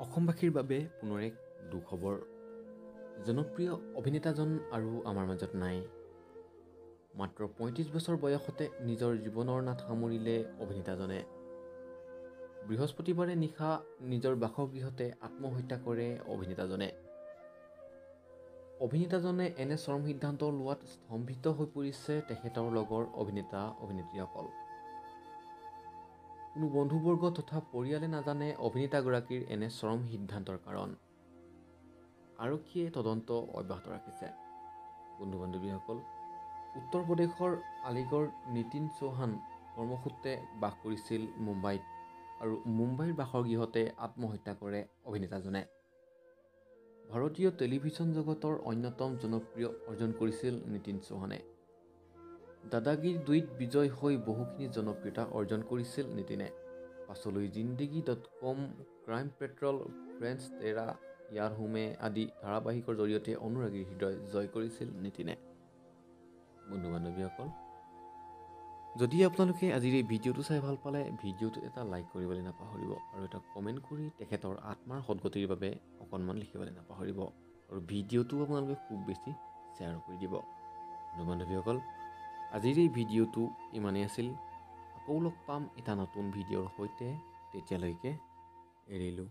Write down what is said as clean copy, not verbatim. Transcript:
অসমবাসীৰ বাবে পুনৰ এক দুখবৰ। জনপ্ৰিয় অভিনেতাজন আৰু আমাৰ মাজত নাই। মাত্ৰ ৩৫ বছৰ বয়সতে নিজৰ জীৱনৰ নাট সামৰিলে অভিনেতাজনে। বৃহস্পতিবাৰে নিশা নিজৰ বাসগৃহতে আত্মহত্যা কৰে অভিনেতাজনে। অভিনেতাজনে এনে চৰম সিদ্ধান্ত লোৱাত স্তম্ভিত হৈ পৰিছে তেখেতৰ লগৰ অভিনেতা-অভিনেত্ৰীসকল। কোনো বন্ধুবৰ্গ তথা পৰিয়ালে নাজানে অভিনেতাগৰাকীৰ এনে চৰম সিদ্ধান্তৰ কাৰণ। আৰক্ষীয়ে তদন্ত অব্যাহত ৰাখিছে। বন্ধু-বান্ধৱীসকল, উত্তৰ প্ৰদেশৰ আলিগড়ৰ নিতিন চৌহান কৰ্মসূত্ৰে বাস কৰিছিল মুম্বাইত আৰু মুম্বাইৰ বাসগৃহতে আত্মহত্যা কৰে অভিনেতাজনে। ভাৰতীয় টেলিভিছন জগতৰ অন্যতম জনপ্ৰিয় অৰ্জন কৰিছিল নিতিন চৌহানে। দাদাগিৰি ২ত বিজয় হৈ বহুখিনি জনপ্ৰিয়তা অৰ্জন কৰিছিল নিতিনে। পাছলৈ জিন্দগী.com, ক্ৰাইম পেট্ৰল, ফ্ৰেণ্ডছ, তেৰা, ইয়াৰ হোমে আদি ধাৰাবাহিকৰ জৰিয়তে অনুৰাগীৰ হৃদয় জয় কৰিছিল নিতিনে। বন্ধু-বান্ধৱীসকল, যদি আপোনালোকে আজিৰ এই ভিডিঅ'টো চাই ভাল পালে ভিডিঅ'টো এটা লাইক কৰিবলৈ নাপাহৰিব আৰু এটা কমেণ্ট কৰি তেখেতৰ আত্মাৰ সদ্গতিৰ বাবে অকণমান লিখিবলৈ নাপাহৰিব আৰু ভিডিঅ'টো আপোনালোকে খুব বেছি শ্বেয়াৰ কৰি দিব। বন্ধু-বান্ধৱীসকল, আজিৰ এই ভিডিঅ'টো ইমানেই আছিল। আকৌ লগ পাম এটা নতুন ভিডিঅ'ৰ সৈতে। তেতিয়ালৈকে এৰিলোঁ।